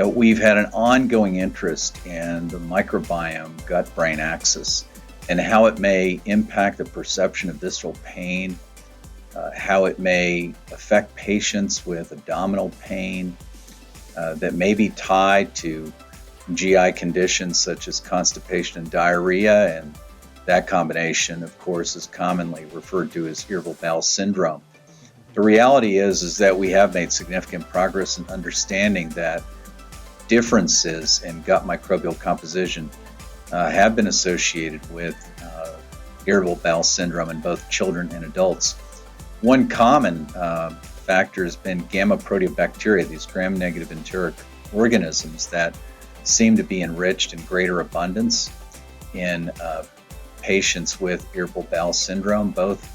We've had an ongoing interest in the microbiome gut-brain axis and how it may impact the perception of visceral pain, how it may affect patients with abdominal pain that may be tied to GI conditions such as constipation and diarrhea, and that combination, of course, is commonly referred to as irritable bowel syndrome. The reality is that we have made significant progress in understanding that differences in gut microbial composition have been associated with irritable bowel syndrome in both children and adults. One common factor has been gamma proteobacteria, these gram-negative enteric organisms that seem to be enriched in greater abundance in patients with irritable bowel syndrome, both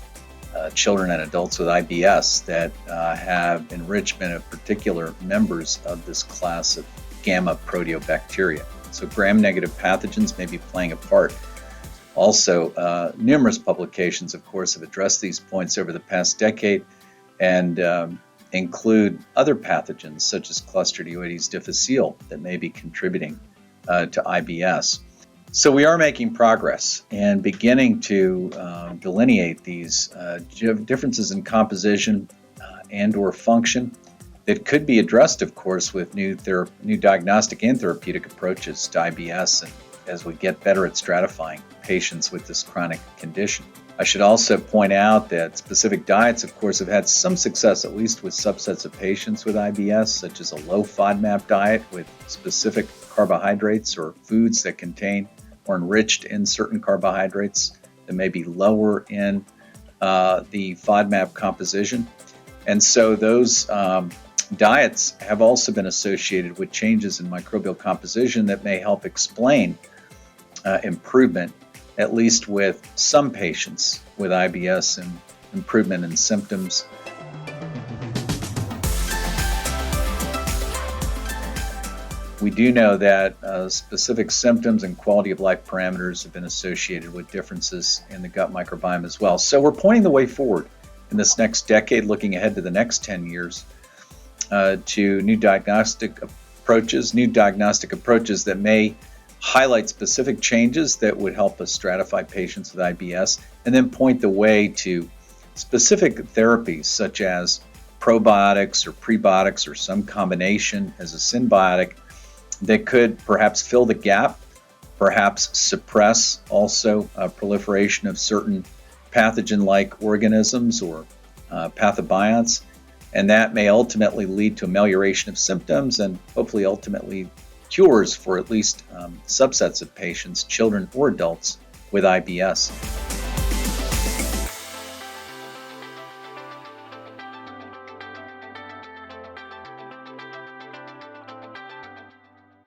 children and adults with IBS that have enrichment of particular members of this class of gamma proteobacteria. So gram-negative pathogens may be playing a part. Also, numerous publications, of course, have addressed these points over the past decade and include other pathogens such as Clostridioides difficile that may be contributing to IBS. So we are making progress and beginning to delineate these differences in composition and or function that could be addressed, of course, with new diagnostic and therapeutic approaches to IBS, and as we get better at stratifying patients with this chronic condition. I should also point out that specific diets, of course, have had some success, at least with subsets of patients with IBS, such as a low FODMAP diet with specific carbohydrates or foods that contain or enriched in certain carbohydrates that may be lower in the FODMAP composition. And so those diets have also been associated with changes in microbial composition that may help explain improvement, at least with some patients with IBS, and improvement in symptoms. We do know that specific symptoms and quality of life parameters have been associated with differences in the gut microbiome as well. So we're pointing the way forward in this next decade, looking ahead to the next 10 years, to new diagnostic approaches that may highlight specific changes that would help us stratify patients with IBS, and then point the way to specific therapies such as probiotics or prebiotics or some combination as a symbiotic that could perhaps fill the gap, perhaps suppress also proliferation of certain pathogen-like organisms or pathobionts, and that may ultimately lead to amelioration of symptoms and hopefully ultimately cures for at least subsets of patients, children or adults, with IBS.